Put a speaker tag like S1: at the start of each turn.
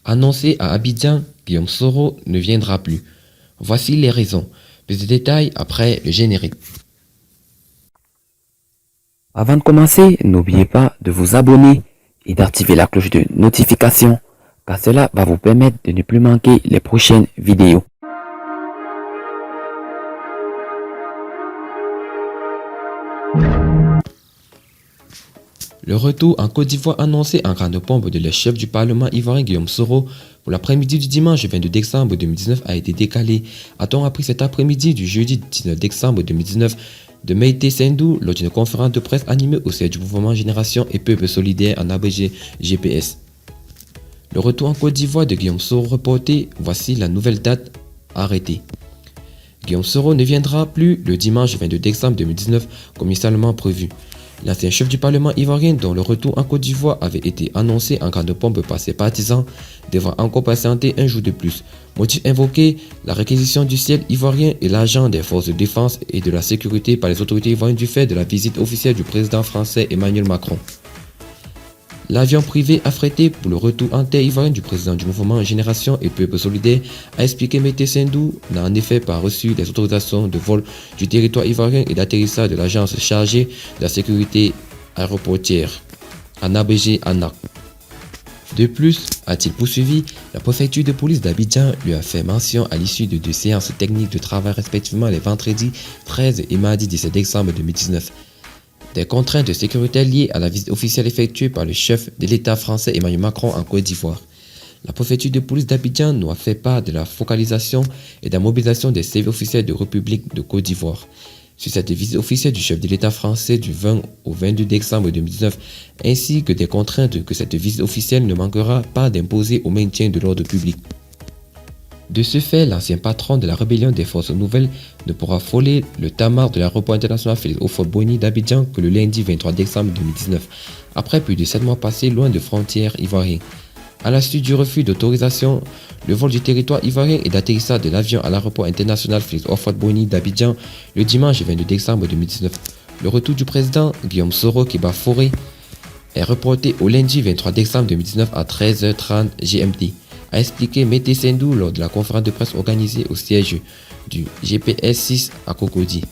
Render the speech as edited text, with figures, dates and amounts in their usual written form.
S1: Annoncé à Abidjan, Guillaume Soro ne viendra plus. Voici les raisons. Plus de détails après le générique.
S2: Avant de commencer, n'oubliez pas de vous abonner et d'activer la cloche de notification, car cela va vous permettre de ne plus manquer les prochaines vidéos.
S1: Le retour en Côte d'Ivoire annoncé en grande pompe de le chef du Parlement ivoirien Guillaume Soro pour l'après-midi du dimanche 22 décembre 2019 a été décalé. A-t-on appris cet après-midi du jeudi 19 décembre 2019 de Meïté Sendou lors d'une conférence de presse animée au siège du mouvement Génération et Peuple Solidaire en abrégé GPS. Le retour en Côte d'Ivoire de Guillaume Soro reporté, voici la nouvelle date arrêtée. Guillaume Soro ne viendra plus le dimanche 22 décembre 2019 comme initialement prévu. L'ancien chef du Parlement ivoirien dont le retour en Côte d'Ivoire avait été annoncé en grande pompe par ses partisans devra encore patienter un jour de plus. Motif invoqué, la réquisition du ciel ivoirien et l'agent des forces de défense et de la sécurité par les autorités ivoiriennes du fait de la visite officielle du président français Emmanuel Macron. L'avion privé affrété pour le retour en terre ivoirienne du président du mouvement Génération et Peuple Solidaire a expliqué Meïté Sendou n'a en effet pas reçu les autorisations de vol du territoire ivoirien et d'atterrissage de l'agence chargée de la sécurité aéroportière, en abrégé ANAC. De plus, a-t-il poursuivi, la préfecture de police d'Abidjan lui a fait mention à l'issue de 2 séances techniques de travail respectivement les vendredis 13 et mardi 17 décembre 2019. Des contraintes de sécurité liées à la visite officielle effectuée par le chef de l'État français Emmanuel Macron en Côte d'Ivoire. La préfecture de police d'Abidjan nous a fait part de la focalisation et de la mobilisation des services officiels de République de Côte d'Ivoire. Sur cette visite officielle du chef de l'État français du 20 au 22 décembre 2019, ainsi que des contraintes que cette visite officielle ne manquera pas d'imposer au maintien de l'ordre public. De ce fait, l'ancien patron de la rébellion des forces nouvelles ne pourra frôler le tarmac de l'aéroport international Félix Houphouët-Boigny d'Abidjan que le lundi 23 décembre 2019, après plus de 7 mois passés loin de frontières ivoiriennes. À la suite du refus d'autorisation, le vol du territoire ivoirien et d'atterrissage de l'avion à l'aéroport international Félix Houphouët-Boigny d'Abidjan le dimanche 22 décembre 2019, le retour du président Guillaume Soro qui bat forêt est reporté au lundi 23 décembre 2019 à 13h30 GMT. A expliqué Meïté Sendou lors de la conférence de presse organisée au siège du GPS 6 à Cocody.